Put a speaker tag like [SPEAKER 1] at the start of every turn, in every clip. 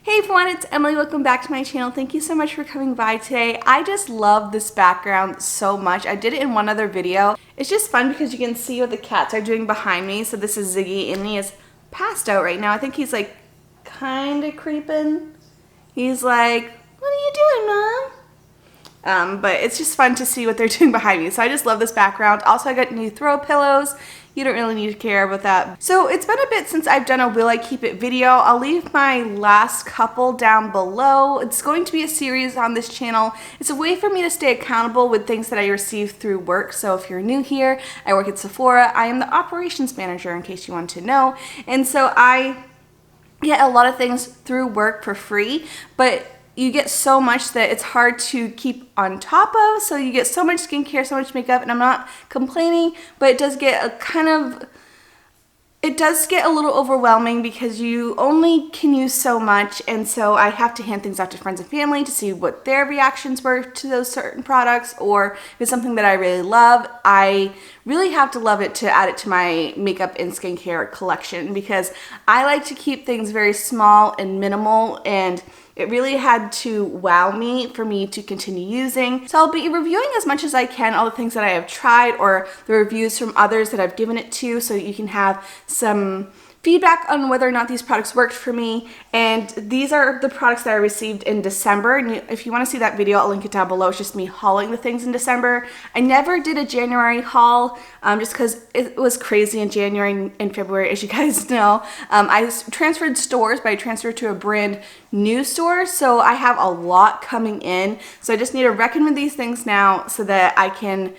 [SPEAKER 1] Hey everyone, it's Emily. Welcome back to my channel. Thank you so much for coming by today. I just love this background so much. I did it in one other video. It's just fun because you can see what the cats are doing behind me. So this is Ziggy and he is passed out right now. I think he's like kind of creeping. He's like, what are you doing, Mom? But it's just fun to see what they're doing behind me. So I just love this background. Also, I got new throw pillows. You don't really need to care about that. So it's been a bit since I've done a Will I Keep It video. I'll leave my last couple down below. It's going to be a series on this channel. It's a way for me to stay accountable with things that I receive through work. So if you're new here, I work at Sephora. I am the operations manager in case you want to know. And so I get a lot of things through work for free, but you get so much that it's hard to keep on top of. So you get so much skincare, so much makeup, and I'm not complaining, but it does get a little overwhelming because you only can use so much, and so I have to hand things out to friends and family to see what their reactions were to those certain products, or if it's something that I really love, I really have to love it to add it to my makeup and skincare collection because I like to keep things very small and minimal, and it really had to wow me for me to continue using. So I'll be reviewing as much as I can all the things that I have tried or the reviews from others that I've given it to so you can have some feedback on whether or not these products worked for me. And these are the products that I received in December. And if you want to see that video, I'll link it down below. It's just me hauling the things in December. I never did a January haul just because it was crazy in January and February, as you guys know. I transferred stores, but I transferred to a brand new store. So I have a lot coming in. So I just need to recommend these things now so that I can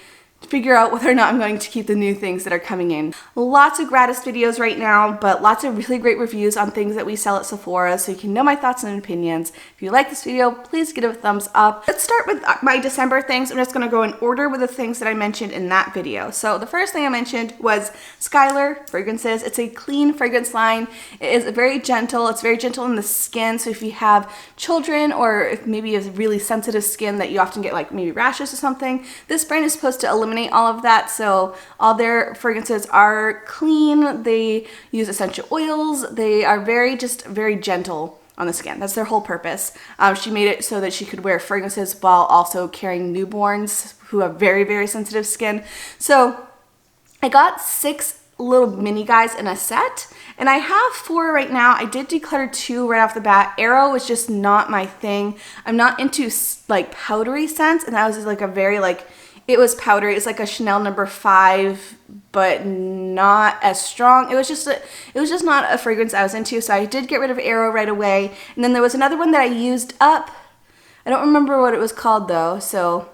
[SPEAKER 1] figure out whether or not I'm going to keep the new things that are coming in. Lots of Gratis videos right now, but lots of really great reviews on things that we sell at Sephora so you can know my thoughts and opinions. If you like this video, please give it a thumbs up. Let's start with my December things. I'm just going to go in order with the things that I mentioned in that video. So the first thing I mentioned was Skyler fragrances. It's a clean fragrance line. It is very gentle. It's very gentle in the skin. So if you have children or if maybe you have really sensitive skin that you often get like maybe rashes or something, this brand is supposed to eliminate all of that. So all their fragrances are clean. They use essential oils. They are very gentle on the skin. That's their whole purpose. She made it so that she could wear fragrances while also carrying newborns who have very, very sensitive skin. So I got 6 little mini guys in a set, and I have 4 right now. I did declutter 2 right off the bat. Arrow is just not my thing. I'm not into like powdery scents, and that was like a very it was powdery. It's like a Chanel No. 5, but not as strong. It was just not a fragrance I was into, so I did get rid of Arrow right away. And then there was another one that I used up. I don't remember what it was called though, so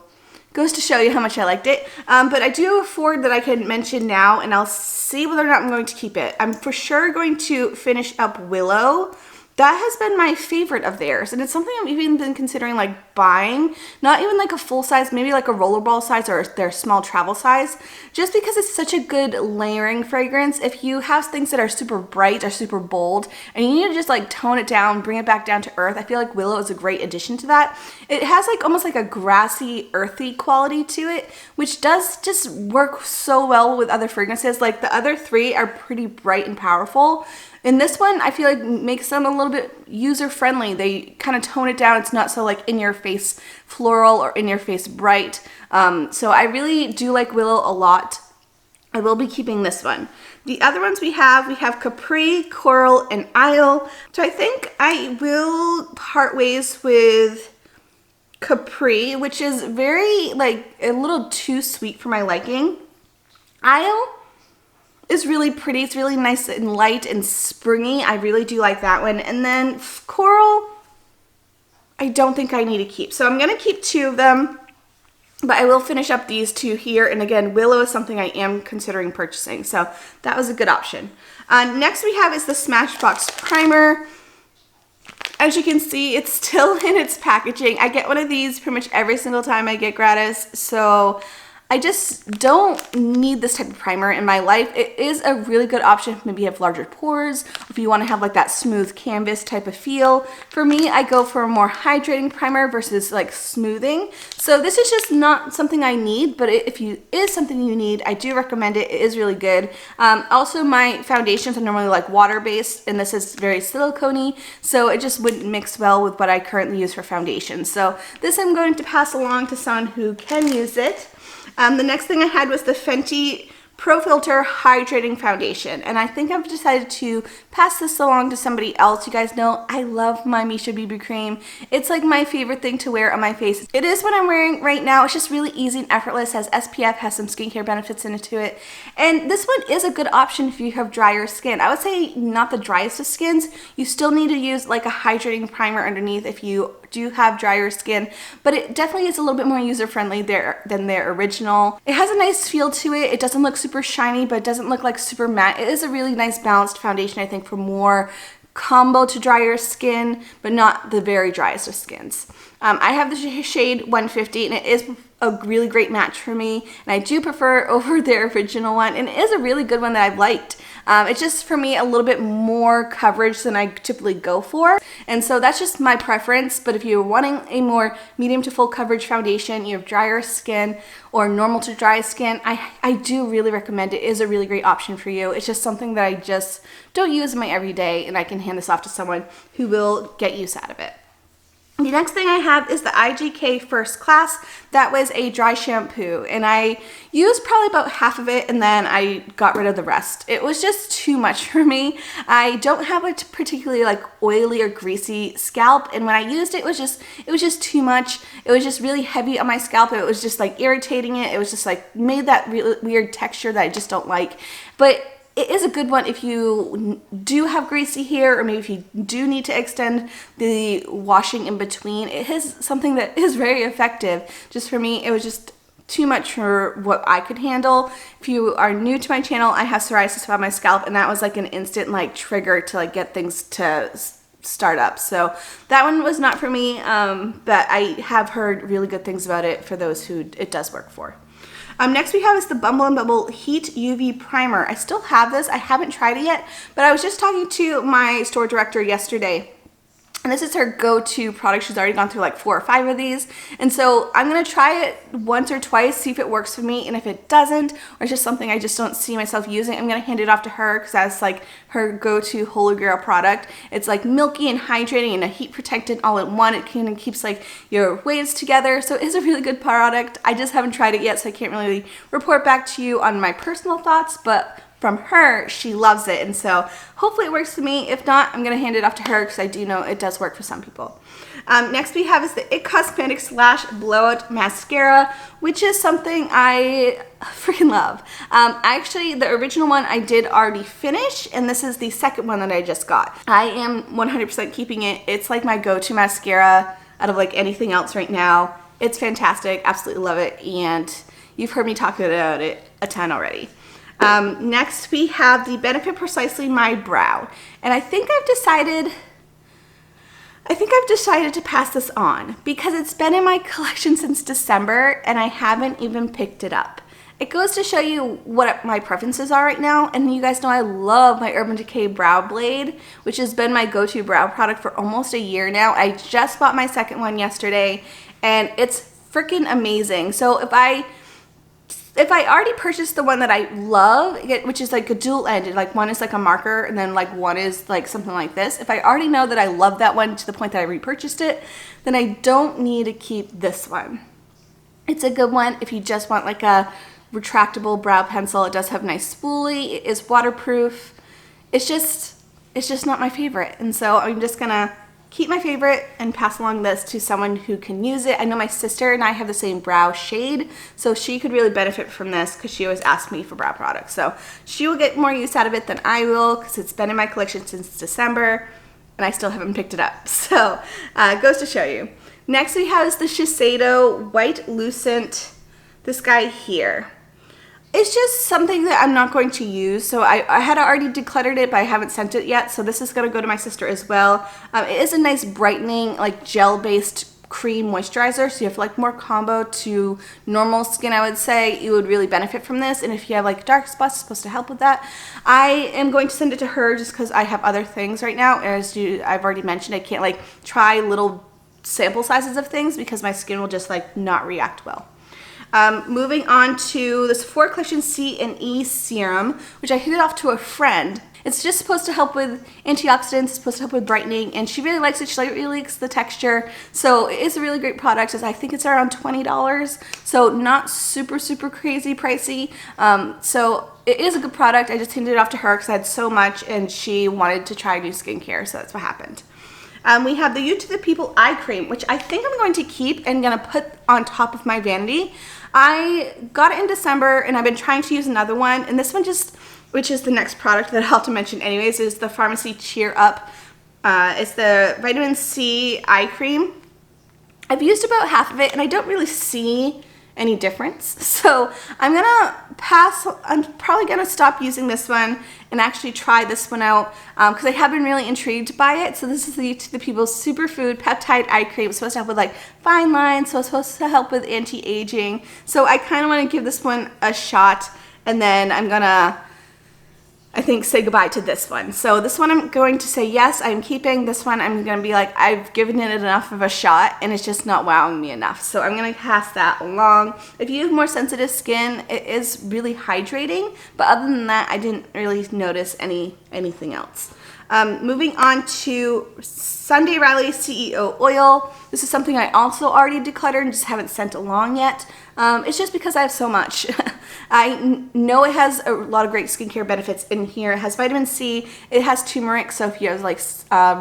[SPEAKER 1] goes to show you how much I liked it. But I do have 4 that I can mention now, and I'll see whether or not I'm going to keep it. I'm for sure going to finish up Willow. That has been my favorite of theirs, and it's something I've even been considering like buying, not even like a full size, maybe like a rollerball size or their small travel size, just because it's such a good layering fragrance. If you have things that are super bright or super bold and you need to just like tone it down, bring it back down to earth, I feel like Willow is a great addition to that. It has like almost like a grassy, earthy quality to it, which does just work so well with other fragrances. Like the other 3 are pretty bright and powerful. And this one, I feel like makes them a little bit user-friendly. They kind of tone it down. It's not so like in-your-face floral or in-your-face bright. So I really do like Willow a lot. I will be keeping this one. The other ones we have Capri, Coral, and Isle. So I think I will part ways with Capri, which is very like a little too sweet for my liking. Isle is really pretty. It's really nice and light and springy. I really do like that one. And then Coral, I don't think I need to keep. So I'm going to keep 2 of them, but I will finish up these 2 here. And again, Willow is something I am considering purchasing. So that was a good option. Next we have is the Smashbox Primer. As you can see, it's still in its packaging. I get one of these pretty much every single time I get Gratis. So I just don't need this type of primer in my life. It is a really good option if maybe you have larger pores, if you want to have like that smooth canvas type of feel. For me, I go for a more hydrating primer versus like smoothing. So this is just not something I need, but if it is something you need, I do recommend it. It is really good. Also, my foundations are normally like water-based, and this is very silicone-y, so it just wouldn't mix well with what I currently use for foundation. So this I'm going to pass along to someone who can use it. The next thing I had was the Fenty Pro Filter Hydrating Foundation, and I think I've decided to pass this along to somebody else. You guys know I love my Misha BB cream. It's like my favorite thing to wear on my face. It is what I'm wearing right now. It's just really easy and effortless, has SPF, has some skincare benefits into it, and this one is a good option if you have drier skin. I would say not the driest of skins. You still need to use like a hydrating primer underneath if you do have drier skin, but it definitely is a little bit more user-friendly there than their original. It has a nice feel to it. It doesn't look super shiny, but it doesn't look like super matte. It is a really nice balanced foundation, I think, for more combo to drier skin, but not the very driest of skins. I have the shade 150, and it is a really great match for me, and I do prefer it over their original one, and it is a really good one that I've liked. It's just, for me, a little bit more coverage than I typically go for, and so that's just my preference. But if you're wanting a more medium to full coverage foundation, you have drier skin or normal to dry skin, I do really recommend it. It is a really great option for you. It's just something that I just don't use in my everyday, and I can hand this off to someone who will get use out of it. The next thing I have is the IGK First Class. That was a dry shampoo, and I used probably about half of it, and then I got rid of the rest. It was just too much for me. I don't have a particularly like oily or greasy scalp, and when I used it, it was just too much. It was just really heavy on my scalp. It was just like irritating it. It was just like made that really weird texture that I just don't like. But it is a good one if you do have greasy hair, or maybe if you do need to extend the washing in between. It is something that is very effective. Just for me, it was just too much for what I could handle. If you are new to my channel, I have psoriasis on my scalp, and that was like an instant like trigger to like get things to start up. So that one was not for me, but I have heard really good things about it for those who it does work for. Next we have is the Bumble Heat UV Primer. I still have this. I haven't tried it yet, but I was just talking to my store director yesterday, and this is her go-to product. She's already gone through like 4 or 5 of these, and so I'm gonna try it once or twice, see if it works for me, and if it doesn't, or it's just something I just don't see myself using, I'm gonna hand it off to her, because that's like her go-to holy grail product. It's like milky and hydrating and a heat protectant all in one. It kind of keeps like your waves together, so it is a really good product. I just haven't tried it yet, so I can't really report back to you on my personal thoughts, but from her, she loves it, and so hopefully it works for me. If not, I'm gonna hand it off to her, because I do know it does work for some people. Next we have is the IT Cosmetics Lash Blowout Mascara, which is something I freaking love. Actually, the original one I did already finish, and this is the second one that I just got. I am 100% keeping it. It's like my go-to mascara out of like anything else right now. It's fantastic, absolutely love it, and you've heard me talk about it a ton already. Next we have the Benefit Precisely My Brow, and I think I've decided to pass this on because it's been in my collection since December and I haven't even picked it up. It goes to show you what my preferences are right now, and you guys know I love my Urban Decay Brow Blade, which has been my go-to brow product for almost a year now. I just bought my second one yesterday, and it's freaking amazing. So if I already purchased the one that I love, which is like a dual-ended, like one is like a marker and then like one is like something like this. If I already know that I love that one to the point that I repurchased it, then I don't need to keep this one. It's a good one if you just want like a retractable brow pencil. It does have nice spoolie. It is waterproof. It's just not my favorite. And so I'm just gonna keep my favorite and pass along this to someone who can use it. I know my sister and I have the same brow shade, so she could really benefit from this because she always asks me for brow products. So she will get more use out of it than I will, because it's been in my collection since December and I still haven't picked it up. So it goes to show you. Next we have is the Shiseido White Lucent, this guy here. It's just something that I'm not going to use, so I had already decluttered it, but I haven't sent it yet, so this is going to go to my sister as well. It is a nice brightening, like gel-based cream moisturizer, so you have like more combo to normal skin, I would say you would really benefit from this. And if you have like dark spots, it's supposed to help with that. I am going to send it to her just because I have other things right now. As I've already mentioned, I can't like try little sample sizes of things because my skin will just like not react well. Moving on to the Sephora Collection C&E Serum, which I handed off to a friend. It's just supposed to help with antioxidants, it's supposed to help with brightening, and she really likes it. She really likes the texture, so it is a really great product. I think it's around $20, so not super crazy pricey. So it is a good product. I just handed it off to her because I had so much and she wanted to try new skincare, so that's what happened. We have the You to the People Eye Cream, which I think I'm going to keep and going to put on top of my vanity. I got it in December and I've been trying to use another one, and this one just, which is the next product that I'll have to mention anyways, is the Farmacy Cheer Up. It's the Vitamin C Eye Cream. I've used about half of it and I don't really see any difference. So I'm gonna pass. I'm probably gonna stop using this one and actually try this one out because I have been really intrigued by it. So this is the To the People Superfood Peptide Eye Cream. It's supposed to help with like fine lines, so it's supposed to help with anti-aging. So I kind of want to give this one a shot, and then I'm gonna, I think, say goodbye to this one. So this one I'm going to say yes, I'm keeping. This one I'm going to be like, I've given it enough of a shot and it's just not wowing me enough. So I'm going to pass that along. If you have more sensitive skin, it is really hydrating. But other than that, I didn't really notice anything else. Moving on to Sunday Riley CEO Oil. This is something I also already decluttered and just haven't sent along yet. It's just because I have so much. I know it has a lot of great skincare benefits in here. It has vitamin C, it has turmeric, so if you have like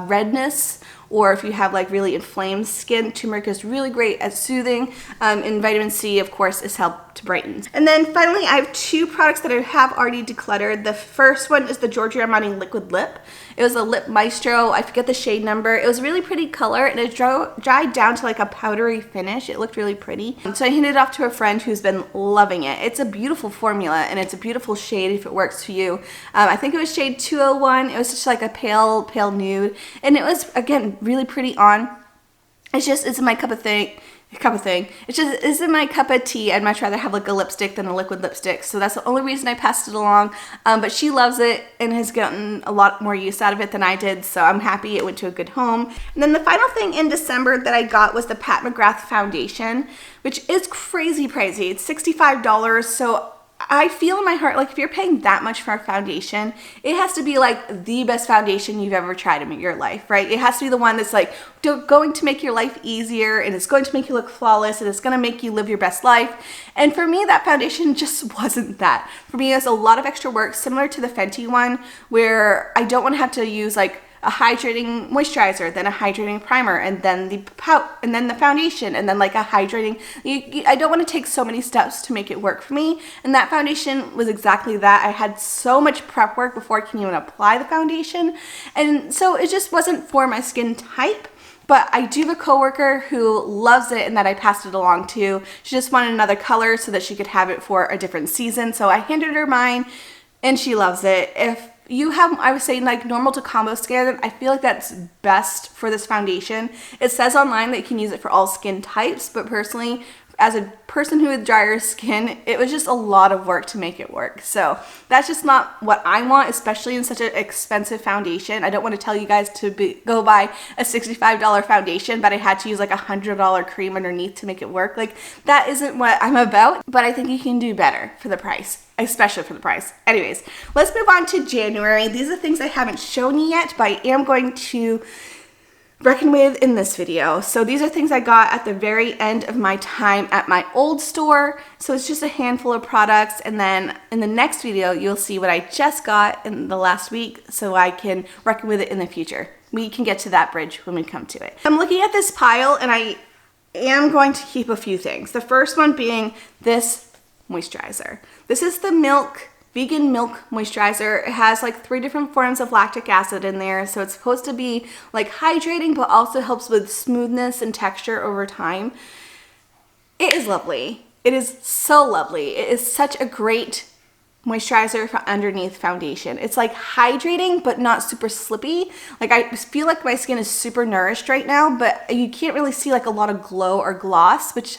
[SPEAKER 1] redness or if you have like really inflamed skin, turmeric is really great at soothing, and vitamin C, of course, is help to brighten. And then finally, I have two products that I have already decluttered. The first one is the Giorgio Armani Liquid Lip. It was a lip Maestro. I forget the shade number. It was a really pretty color, and it dried down to like a powdery finish. It looked really pretty. So I handed it off to a friend who's been loving it. It's a beautiful formula, and it's a beautiful shade if it works for you. I think it was shade 201. It was just like a pale nude, and it was, again, really pretty on. It's my cup of thing. It just isn't my cup of tea. I'd much rather have like a lipstick than a liquid lipstick. So that's the only reason I passed it along. But she loves it and has gotten a lot more use out of it than I did. So I'm happy it went to a good home. And then the final thing in December that I got was the McGrath Foundation, which is crazy pricey. It's $65. So I feel in my heart, like if you're paying that much for a foundation, it has to be like the best foundation you've ever tried in your life, right? It has to be the one that's like going to make your life easier, and it's going to make you look flawless, and it's going to make you live your best life. And for me, that foundation just wasn't that. For me, it's a lot of extra work, similar to the Fenty one, where I don't want to have to use like a hydrating moisturizer, then a hydrating primer, and then the foundation, and then like a hydrating. I don't want to take so many steps to make it work for me, and that foundation was exactly that. I had so much prep work before I can even apply the foundation, and so it just wasn't for my skin type. But I do have a coworker who loves it and that I passed it along to. She just wanted another color so that she could have it for a different season, so I handed her mine, and she loves it. If you have, I was saying, like normal to combo skin, I feel like that's best for this foundation. It says online that you can use it for all skin types, but personally, as a person who has drier skin, it was just a lot of work to make it work. So that's just not what I want, especially in such an expensive foundation. I don't want to tell you guys to go buy a $65 foundation, but I had to use like a $100 cream underneath to make it work. Like, that isn't what I'm about, but I think you can do better for the price, especially for the price. Anyways, let's move on to January. These are things I haven't shown you yet, but I am going to reckon with in this video. So these are things I got at the very end of my time at my old store. So it's just a handful of products, and then in the next video you'll see what I just got in the last week, so I can reckon with it in the future. We can get to that bridge when we come to it. I'm looking at this pile and I am going to keep a few things. The first one being this moisturizer. This is the vegan milk moisturizer. It has like 3 different forms of lactic acid in there, so it's supposed to be like hydrating, but also helps with smoothness and texture over time. It is lovely. It is so lovely. It is such a great moisturizer for underneath foundation. It's like hydrating, but not super slippy. Like I feel like my skin is super nourished right now, but you can't really see like a lot of glow or gloss, which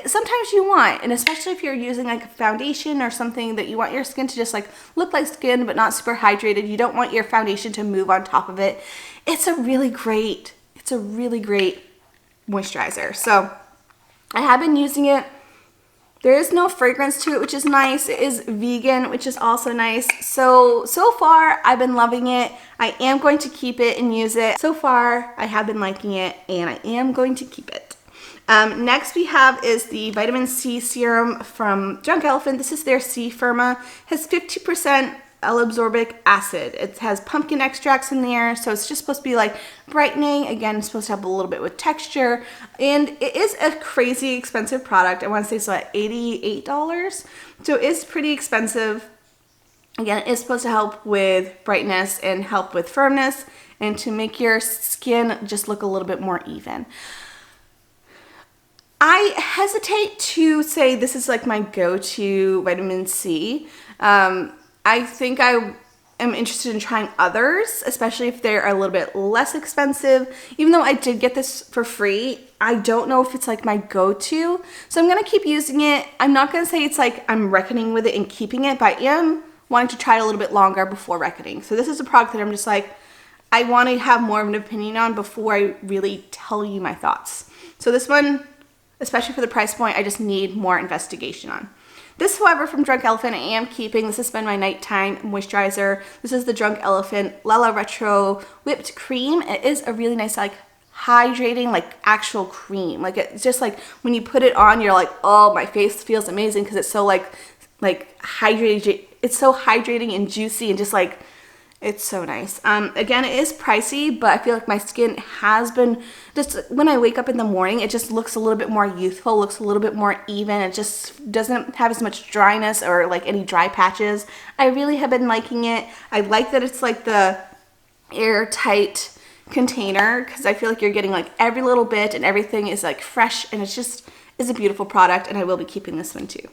[SPEAKER 1] sometimes you want, and especially if you're using like a foundation or something that you want your skin to just like look like skin but not super hydrated. You don't want your foundation to move on top of it. It's a really great moisturizer. So I have been using it. There is no fragrance to it, which is nice. It is vegan, which is also nice. So far I've been loving it. I am going to keep it and use it. So far I have been liking it and I am going to keep it. Next we have is the vitamin C serum from Drunk Elephant. This is their C Firma. Has 50% L-absorbic acid. It has pumpkin extracts in there, so it's just supposed to be like brightening. Again, it's supposed to have a little bit with texture, and it is a crazy expensive product. I want to say it's like $88, so it's pretty expensive. Again, it is supposed to help with brightness and help with firmness and to make your skin just look a little bit more even. I hesitate to say this is like my go-to vitamin C. I think I am interested in trying others, especially if they're a little bit less expensive. Even though I did get this for free, I don't know if it's like my go-to. So I'm going to keep using it. I'm not going to say it's like I'm reckoning with it and keeping it, but I am wanting to try it a little bit longer before reckoning. So this is a product that I'm just like, I want to have more of an opinion on before I really tell you my thoughts. So this one, especially for the price point, I just need more investigation on. This, however, from Drunk Elephant, I am keeping. This has been my nighttime moisturizer. This is the Drunk Elephant Lala Retro Whipped Cream. It is a really nice, like, hydrating, like, actual cream. Like, it's just, like, when you put it on, you're like, oh, my face feels amazing because it's so, like hydrating. It's so hydrating and juicy and just, like, it's so nice. Again, it is pricey, but I feel like my skin has been, just when I wake up in the morning, it just looks a little bit more youthful, looks a little bit more even. It just doesn't have as much dryness or like any dry patches. I really have been liking it. I like that it's like the airtight container because I feel like you're getting like every little bit and everything is like fresh, and it's just is a beautiful product, and I will be keeping this one too.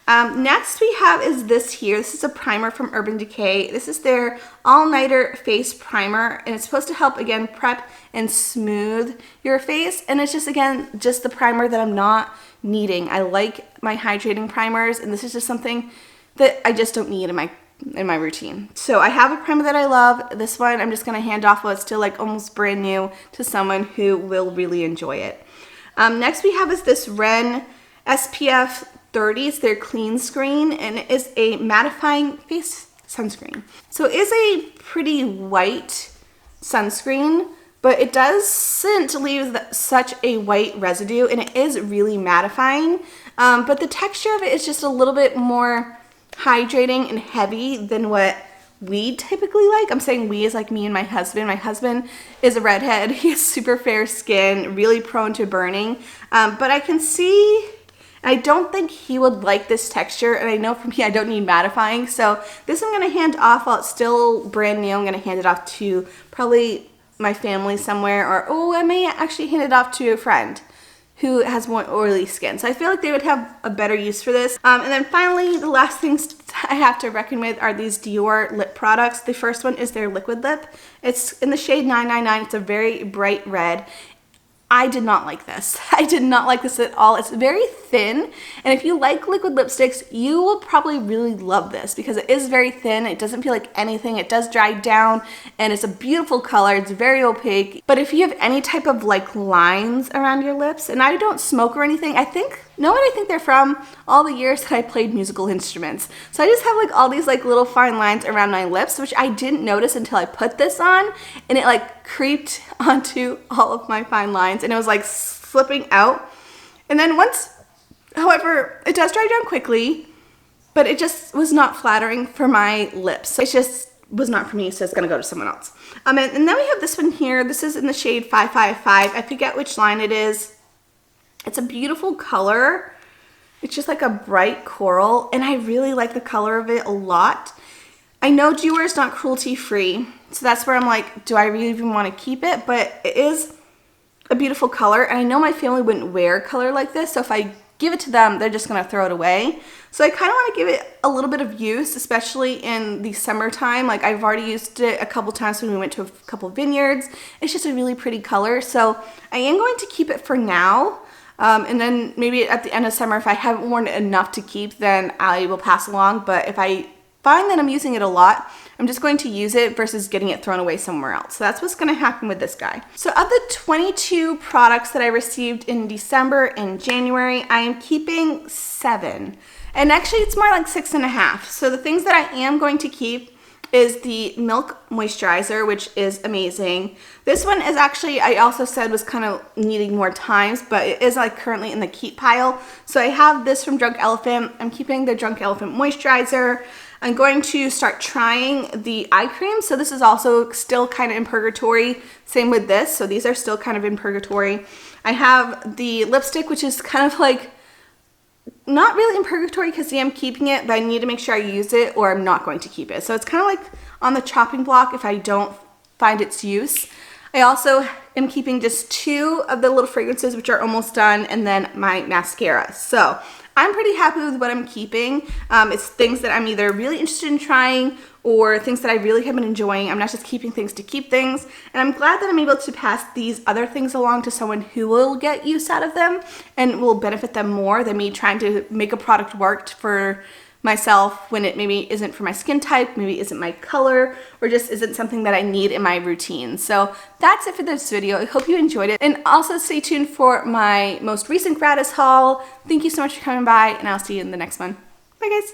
[SPEAKER 1] Next we have is this here. This is a primer from Urban Decay. This is their all-nighter face primer, and it's supposed to help, again, prep and smooth your face. And it's just, again, just the primer that I'm not needing. I like my hydrating primers, and this is just something that I just don't need in my routine. So I have a primer that I love. This one I'm just going to hand off while it's still like almost brand new to someone who will really enjoy it. Next we have is this Ren SPF 30. It's their clean screen, and it is a mattifying face sunscreen. So it is a pretty white sunscreen, but it doesn't leave such a white residue, and it is really mattifying. But the texture of it is just a little bit more hydrating and heavy than what we typically like. I'm saying we is like me and my husband. My husband is a redhead. He has super fair skin, really prone to burning. But I can see, I don't think he would like this texture, and I know for me I don't need mattifying, so this I'm going to hand off while it's still brand new. I'm going to hand it off to probably my family somewhere, or I may actually hand it off to a friend who has more oily skin. So I feel like they would have a better use for this. And then finally, the last things I have to reckon with are these Dior lip products. The first one is their liquid lip. It's in the shade 999. It's a very bright red. I did not like this. I did not like this at all. It's very thin, and if you like liquid lipsticks, you will probably really love this because it is very thin. It doesn't feel like anything. It does dry down, and it's a beautiful color. It's very opaque. But if you have any type of like lines around your lips, and I don't smoke or anything, I think they're from all the years that I played musical instruments. So I just have like all these like little fine lines around my lips, which I didn't notice until I put this on, and it like creeped onto all of my fine lines, and it was like slipping out. And then once, however, it does dry down quickly, but it just was not flattering for my lips. So it just was not for me, so it's gonna go to someone else. And then we have this one here. This is in the shade 555. I forget which line it is. It's a beautiful color. It's just like a bright coral, and I really like the color of it a lot. I know Dior is not cruelty-free, so that's where I'm like, do I really even want to keep it? But it is a beautiful color, and I know my family wouldn't wear color like this, so if I give it to them, they're just gonna throw it away. So I kind of want to give it a little bit of use, especially in the summertime. Like I've already used it a couple times when we went to a couple vineyards. It's just a really pretty color. So I am going to keep it for now. And then maybe at the end of summer, if I haven't worn it enough to keep, then I will pass along. But if I find that I'm using it a lot, I'm just going to use it versus getting it thrown away somewhere else. So that's what's going to happen with this guy. So of the 22 products that I received in December and January, I am keeping 7. And actually it's more like 6.5. So the things that I am going to keep is the Milk Moisturizer, which is amazing. This one is actually, I also said was kind of needing more times, but it is like currently in the keep pile. So I have this from Drunk Elephant. I'm keeping the Drunk Elephant Moisturizer. I'm going to start trying the eye cream. So this is also still kind of in purgatory. Same with this. So these are still kind of in purgatory. I have the lipstick, which is kind of like, not really in purgatory because I am keeping it, but I need to make sure I use it or I'm not going to keep it. So it's kind of like on the chopping block if I don't find its use. I also am keeping just 2 of the little fragrances, which are almost done, and then my mascara. So I'm pretty happy with what I'm keeping. It's things that I'm either really interested in trying or things that I really have been enjoying. I'm not just keeping things to keep things. And I'm glad that I'm able to pass these other things along to someone who will get use out of them and will benefit them more than me trying to make a product work for myself when it maybe isn't for my skin type, maybe isn't my color, or just isn't something that I need in my routine. So that's it for this video. I hope you enjoyed it. And also stay tuned for my most recent Gratis haul. Thank you so much for coming by, and I'll see you in the next one. Bye guys.